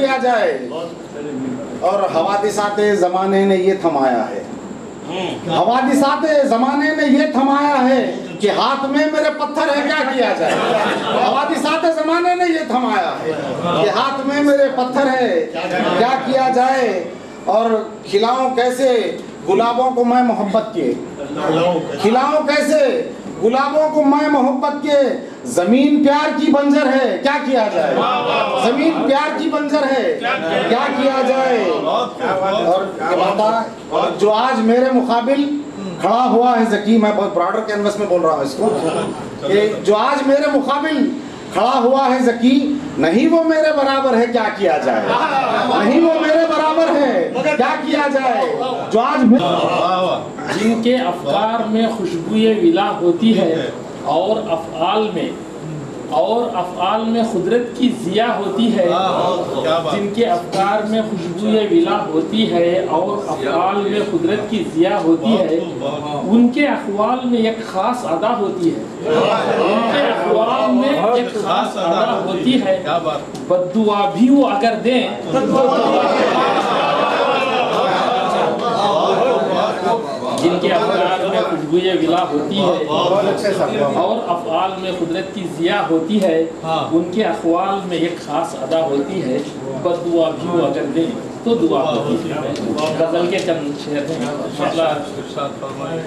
किया जाए। और हवादिसाते ज़माने ने ये थमाया है, हवादिसाते ज़माने ने ये थमाया है कि हाथ में मेरे पत्थर है, क्या किया जाए। हवादिसाते ज़माने ने ये थमाया है कि हाथ में मेरे पत्थर है, क्या किया जाए। और खिलाऊं कैसे गुलाबों को मैं मोहब्बत के, खिलाऊं कैसे गुलाबों को मैं मोहब्बत के। जमीन प्यार की बंजर है, क्या किया जाए। जमीन प्यार की बंजर है, क्या किया जाए। और जो आज मेरे मुकाबिल खड़ा हुआ है ज़की, मैं बहुत ब्रॉडर कैनवस में बोल रहा हूँ इसको, कि जो आज मेरे मुकाबिल खड़ा हुआ है ज़की, नहीं वो मेरे बराबर है, क्या किया जाए। नहीं वो मेरे बराबर है, क्या किया जाए। जो आज जिनके अफकार में खुशबुए विला होती है और अफ़आल में कुदरत की ज़िया होती है, जिनके अफकार में खुशबुए विला होती है और अफ़आल में कुदरत की ज़िया होती है, उनके अक़वाल में एक ख़ास अदा होती है, उनके अक़वाल में एक ख़ास अदा होती है। बद्दुआ भी वो अगर दें जिनके अफ़आल में खुशबुए विला होती है और अफ़आल में कुदरत की ज़िया होती है, उनके अक़वाल में एक ख़ास अदा होती है। बद्दुआ भी वो अगर दें तो दुआ होती है। गज़ल के चंद शेर हैं,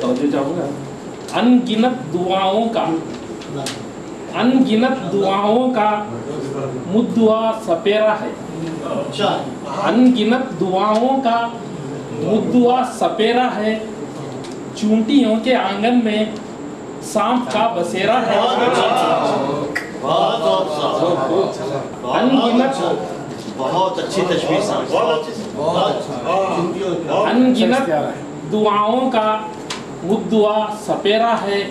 तवज्जो चाहूँगा। अनगिनत दुआओं का मुद्दुआ सपेरा है, अनगिनत दुआओं का मुद्दुआ सपेरा है। चूंटियों के आंगन में सांप का बसेरा है। अनगिनत, बहुत अच्छी तशबीह, अनगिनत दुआओं का मुद्दुआ सपेरा है।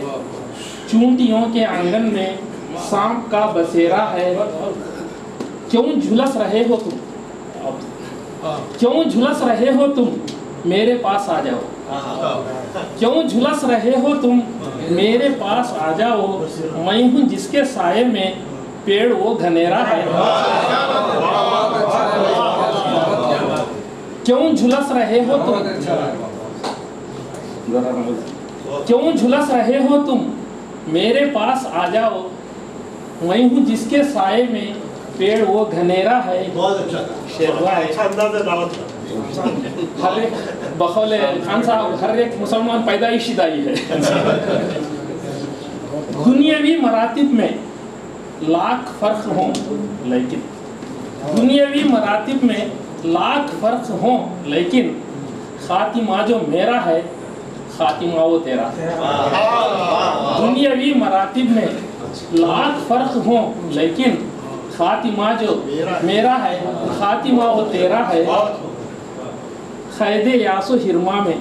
चूंटियों के आंगन में सांप का बसेरा है। क्यों झुलस रहे हो तुम, क्यों झुलस रहे हो तुम, मेरे पास आ जाओ। क्यों झुलस रहे हो तुम, मेरे पास आ जाओ। मैं हूँ जिसके साये में पेड़ वो घनेरा है। क्यों झुलस रहे हो तुम, क्यों झुलस रहे हो तुम, मेरे पास आ जाओ। मैं हूँ जिसके साये में पेड़ वो घनेरा है। हर एक बखौले खान साहब, हर एक मुसलमान पैदाइशी दाई है। दुनियावी मरातिब में लाख फर्क हों लेकिन, दुनियावी मरातिब में लाख फर्क हों लेकिन, खातिमा जो मेरा है खातिमा वो तेरा है। दुनियावी मरातिब में लाख फर्क हों लेकिन, खातिमा जो मेरा है खातिमा वो तेरा है। क़ैद यासो हिरमा में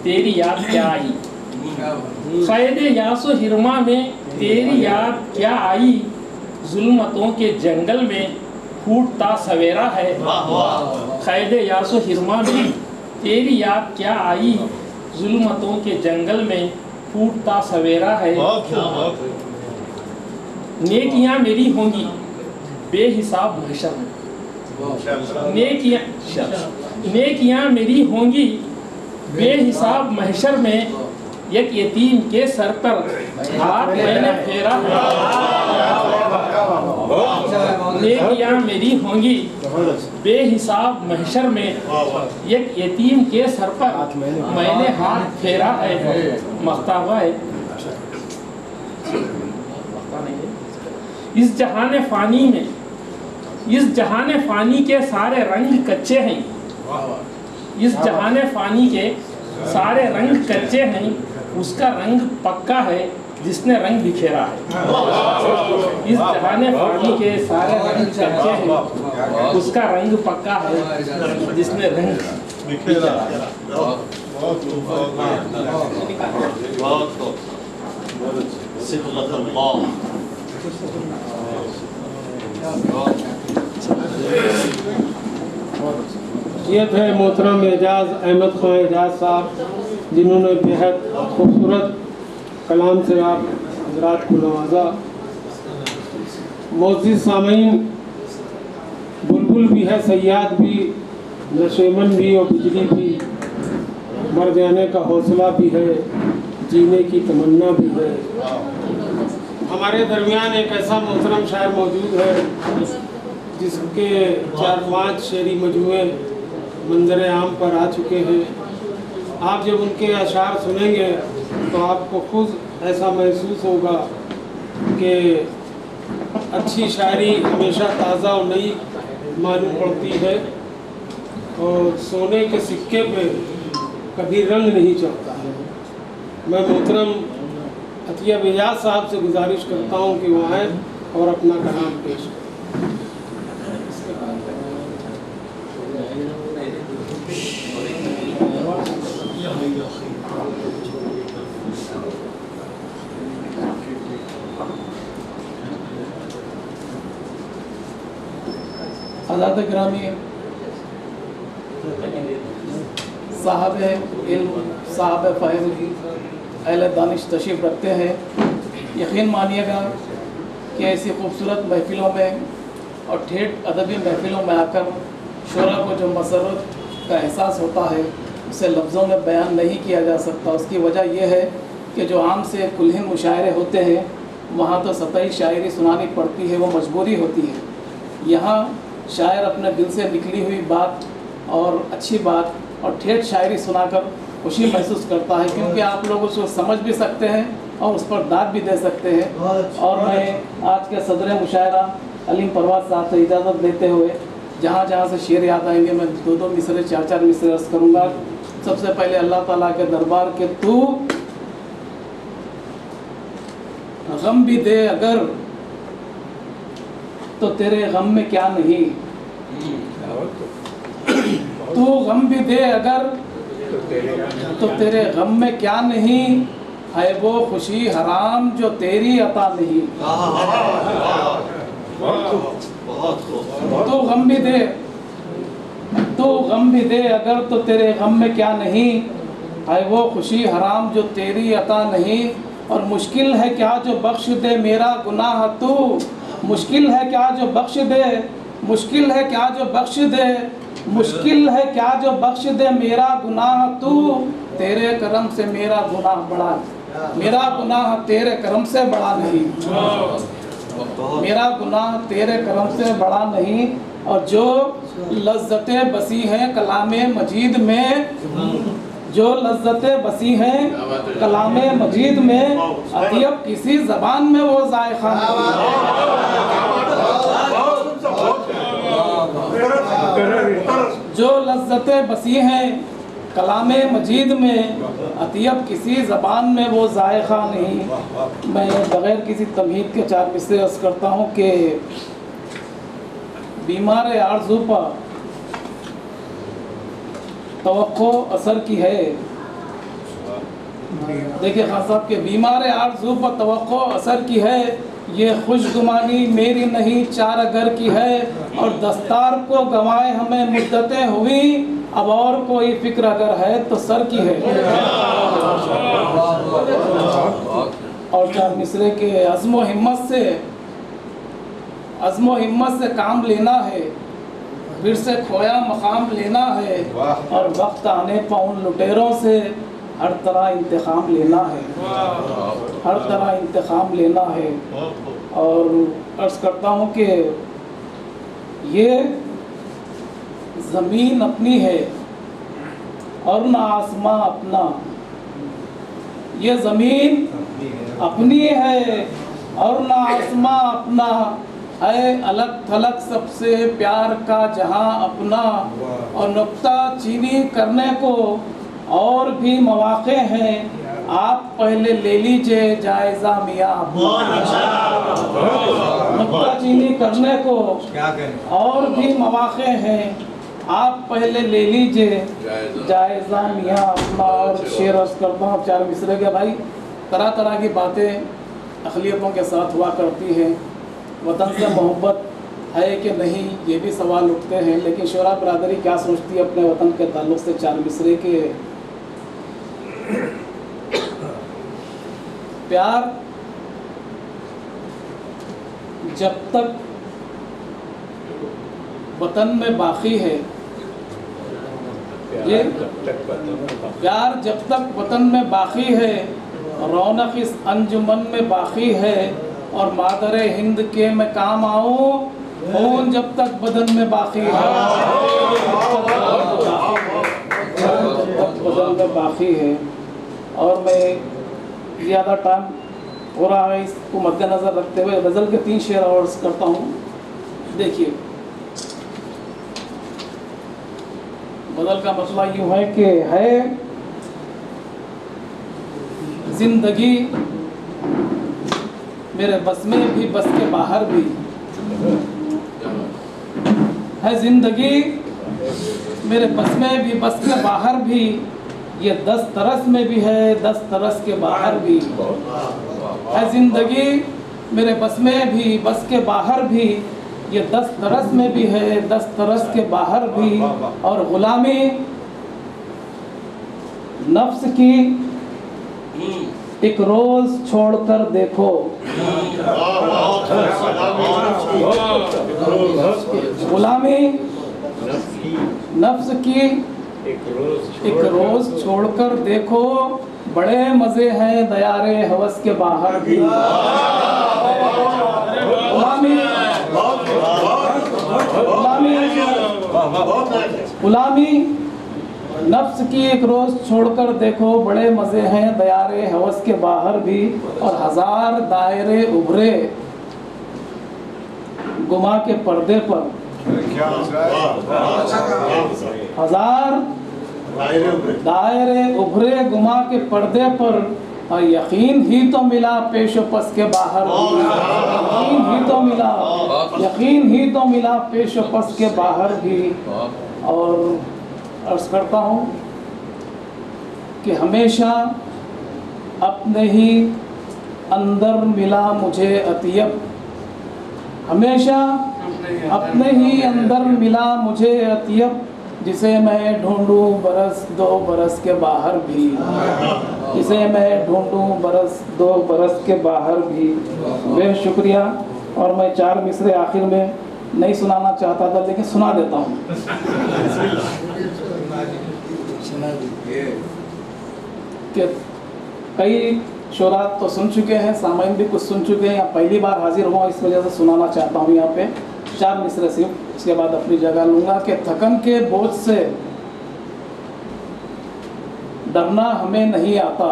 तेरी याद क्या आई, क़ैद यासो हिरमा में तेरी याद क्या आई। जुल्मतों के जंगल में फूटता सवेरा है। क़ैद यासो हिरमा में तेरी याद क्या आई। जुल्मतों के जंगल में फूटता सवेरा है। नेकियां मेरी होंगी बेहिसाब महशर में, नेकियां मेरी होंगी बेहिसाब महशर में। एक यतीम के सर पर हाथ मैंने फेरा है। नेकियां मेरी होंगी बेहिसाब महशर में। एक यतीम के सर पर मैंने हाथ फेरा है। मख्ताबा है। इस जहाने फानी में, इस जहाने फानी के सारे रंग कच्चे हैं। इस जहाने फानी के सारे रंग कच्चे हैं। उसका रंग पक्का है जिसने रंग बिखेरा है। इस जहाने फानी के सारे रंग कच्चे हैं। उसका रंग पक्का है जिसने रंग बिखेरा है। ये थे मोहतरम एजाज अहमद खान एजाज साहब, जिन्होंने बेहद खूबसूरत कलाम से आप हजरात को नवाजा। मोअज़्ज़िज़ सामीन, बुलबुल बुलबुल भी है, सयाद भी, नशेमन भी और बिजली भी, मर जाने का हौसला भी है, जीने की तमन्ना भी है। हमारे दरमियान एक ऐसा मोहतरम शायर मौजूद है जिसके 4-5 शेरी मजमूए मंजर आम पर आ चुके हैं। आप जब उनके अशार सुनेंगे तो आपको खुद ऐसा महसूस होगा कि अच्छी शायरी हमेशा ताज़ा और नई मालूम पड़ती है और सोने के सिक्के पे कभी रंग नहीं चढ़ता है। मैं मोहतरम अतिया एजाज साहब से गुजारिश करता हूँ कि वो आएँ और अपना कलाम पेश करें। हज़रत गिरामी साहब इल्म, साहब फ़ैज़, अहले दानिश तशरीफ़ रखते हैं। यकीन मानिएगा कि ऐसी खूबसूरत महफ़िलों में और ठेठ अदबी महफ़िलों में आकर शोरा को जो मसरत का एहसास होता है उसे लफ्ज़ों में बयान नहीं किया जा सकता। उसकी वजह यह है कि जो आम से कुल्हिन मुशायरे होते हैं वहाँ तो सतही शायरी सुनानी पड़ती है, वो मजबूरी होती है। यहाँ शायर अपने दिल से निकली हुई बात और अच्छी बात और ठेठ शायरी सुनाकर खुशी महसूस करता है, क्योंकि आप लोग उसको समझ भी सकते हैं और उस पर दाद भी दे सकते हैं। और मैं आज के सदर मुशायरा अलीम परवाज़ साहब से इजाज़त लेते हुए जहाँ जहाँ से शेर याद आएंगे मैं 2-2 मिसरे 4-4 मिसरे अर्ज़ करूँगा। सबसे पहले अल्लाह ताला के दरबार के तू गम भी दे अगर तो तेरे गम में क्या नहीं, तू गम भी दे अगर तो तेरे गम में क्या नहीं, है वो खुशी हराम जो तेरी अता नहीं। तो गम भी दे, तो गम भी दे अगर तो तेरे गम में क्या नहीं, है वो खुशी हराम जो तेरी अता नहीं। और मुश्किल है क्या जो बख्श दे मेरा गुनाह तू, मुश्किल है क्या जो बख्श दे, मुश्किल है क्या जो बख्श दे, मुश्किल है क्या जो बख्श दे मेरा गुनाह तू, तेरे करम से मेरा गुनाह बड़ा, मेरा गुनाह तेरे करम से बड़ा नहीं, मेरा गुनाह तेरे करम से बड़ा नहीं। और जो लज्जतें बसी हैं कलामे मजीद में, जो लज्जतें बसी हैं कलामे मजीद में, अतियब किसी ज़बान में वो जायका जो लज्जतें बसी हैं कलामे मजीद में, अतियब किसी ज़बान में वो जायका नहीं। मैं बग़ैर किसी तमहीद के 4 मिसरे अर्ज़ करता हूँ कि बीमार आरज़ू पर तवक्को असर की है। देखिए खान साहब के बीमार आरज़ू पर तवक्को असर की है, ये खुशगुमानी मेरी नहीं चार घर की है। और दस्तार को गंवाए हमें मुद्दतें हुई, अब और कोई फिक्र अगर है तो सर की है। और 4 मिसरे के अज़्म व हिम्मत से काम लेना है, फिर से खोया मकाम लेना है। और वक्त आने पर उन लुटेरों से हर तरह इंतकाम लेना है, हर तरह इंतकाम लेना है। और अर्ज़ करता हूँ कि ये ज़मीन अपनी है और ना आसमां अपना, ये ज़मीन अपनी है और ना आसमां अपना, है अलग थलग सबसे प्यार का जहां अपना। और नुक्ता चीनी करने को और भी मौक़े हैं, आप पहले ले लीजिए जायज़ा मियाँ अपना। नुक्ता चीनी करने को और भी मौक़े हैं, आप पहले ले लीजिए जायज़ा मियाँ अपना। और शेर अर्ज़ करता हूँ 4 मिसरे के भाई। तरह तरह की बातें अक़लियतों के साथ हुआ करती हैं, वतन से मोहब्बत है कि नहीं ये भी सवाल उठते हैं, लेकिन शोरा बरादरी क्या सोचती है अपने वतन के ताल्लुक़ से 4 मिसरे के। प्यार जब तक वतन में बाकी है, ये प्यार जब तक वतन में बाकी है, रौनक इस अंजुमन में बाकी है, और मादरे हिंद के मैं काम आऊं, खून जब तक बदन में बाकी है, जब तक बदन में बाकी है। और मैं ज़्यादा टाइम हो रहा है, इसको मद्देनज़र रखते हुए गज़ल के 3 शेर और करता हूँ। देखिए, गज़ल का मसला यूँ है कि है जिंदगी मेरे बस में भी, बस के बाहर भी है, जिंदगी मेरे बस में भी, बस के बाहर भी, ये 10 तरस में भी है, 10 तरस के बाहर भी है, जिंदगी मेरे बस में भी, बस के बाहर भी, ये 10 तरस में भी है, 10 तरस के बाहर भी। और गुलामी नफ्स की एक रोज छोड़कर देखो, गुलामी नफ्स की एक रोज छोड़कर देखो, बड़े मजे हैं दयारे हवस के बाहर भी। गुलामी नफ्स की एक रोज छोड़कर देखो, बड़े मजे हैं दयारे हवस के बाहर भी। और 1000 दायरे उभरे गुमा के पर्दे पर, 1000 दायरे उभरे गुमा के पर्दे पर, और यकीन ही तो मिला पेशो पस के बाहर भी, यकीन ही तो मिला, यकीन ही तो मिला पेशो पस के बाहर भी। और अर्ज करता हूँ कि हमेशा अपने ही अंदर मिला मुझे अतियब, हमेशा अपने ही अंदर मिला मुझे अतियब, जिसे मैं ढूंढूं बरस 2 बरस के बाहर भी, जिसे मैं ढूंढूं बरस 2 बरस के बाहर भी। बेहद शुक्रिया। और मैं 4 मिसरे आखिर में नहीं सुनाना चाहता था, लेकिन सुना देता हूँ। कि कई शोरा तो सुन चुके हैं, सामाइन भी कुछ सुन चुके हैं, या पहली बार हाजिर हुआ, इस वजह से सुनाना चाहता हूँ यहाँ पे 4 मिसरे सिर्फ, इसके बाद अपनी जगह लूँगा। कि थकन के बोझ से डरना हमें नहीं आता,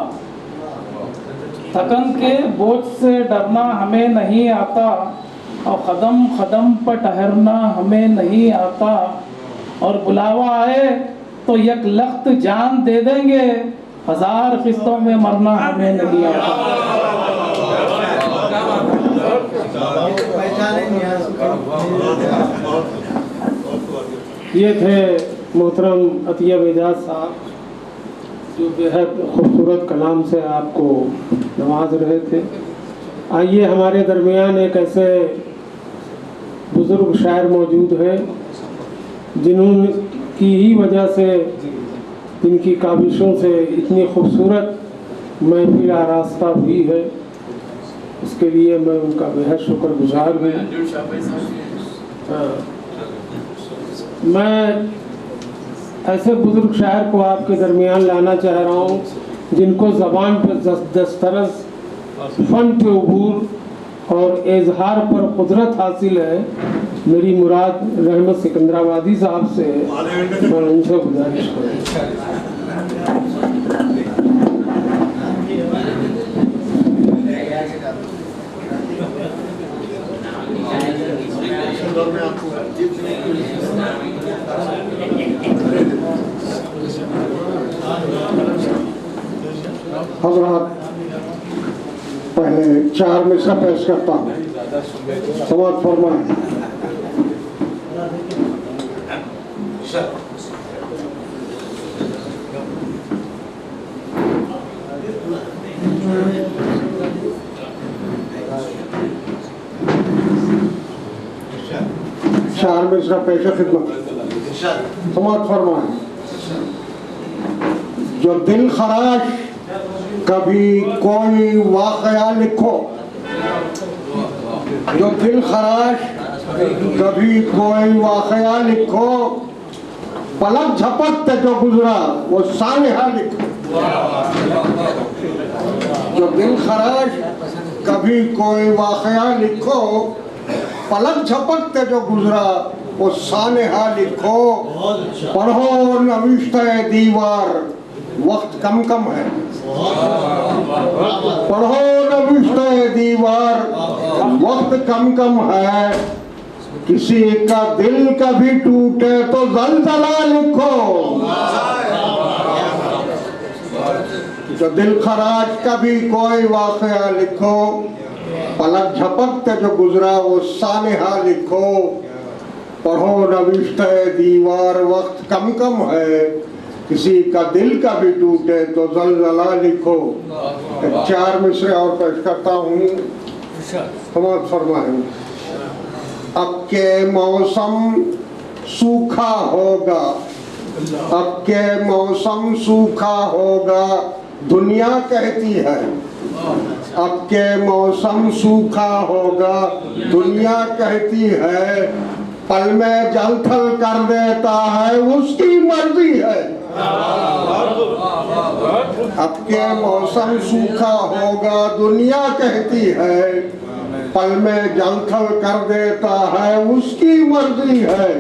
थकन के बोझ से डरना हमें नहीं आता, और कदम कदम पर ठहरना हमें नहीं आता, और बुलावा आए तो एक लख्त जान दे देंगे, 1000 किस्तों में मरना हमें नहीं आता। ये थे मोहतरम अतियब एजाज साहब, जो बेहद खूबसूरत कलाम से आपको नवाज रहे थे। आइए, हमारे दरमियान एक ऐसे बुज़ुर्ग शायर मौजूद हैं जिन्होंने ही वजह से, इनकी काबिशों से इतनी खूबसूरत महफिल आरास्ता हुई है, उसके लिए मैं उनका बेहद शुक्रगुजार हूँ। मैं ऐसे बुज़ुर्ग शायर को आपके दरमियान लाना चाह रहा हूँ जिनको ज़बान पर दस्तरस, फ़न पे उबूर और इजहार पर कुदरत हासिल है। मेरी मुराद रहमत सिकंदराबादी साहब से है, मैं उनसे गुजारिश करूँ। हज़रात, पहले 4 मिसरा पेश करता हूँ, समाअत फरमाएं। चार मिसरा पेश खिदमत, समाअत फरमाएं। जो दिल खराश कभी कोई वाक़या लिखो, जो दिल खराश कभी कोई वाकया लिखो, पलक झपकते जो गुजरा वो सानहा लिखो। जो दिल खराज, कभी कोई वाकया लिखो, पलक झपकते जो गुजरा वो सानहा लिखो। पढ़ो नविश्ते दीवार, वक्त कम कम है। पढ़ो नविश्ते दीवार, वक्त कम कम है। किसी का दिल कभी टूटे तो ज़लज़ला लिखो। जो दिल खराज, कभी कोई वाकया लिखो, पलक झपकते जो गुजरा वो सानहा लिखो। पढ़ो नविश्ते दीवार, वक्त कम कम है। किसी का दिल कभी टूटे तो ज़लज़ला लिखो। 4 मिसरे और पेश करता हूँ, समाअत फरमाएं। अब के मौसम सूखा होगा, अब के मौसम सूखा होगा, दुनिया कहती है। अब के मौसम सूखा होगा, दुनिया कहती है। पल में जल थल कर देता है, उसकी मर्जी है। अब के मौसम सूखा होगा, दुनिया कहती है। पल में जल थल कर देता है, उसकी मर्जी है।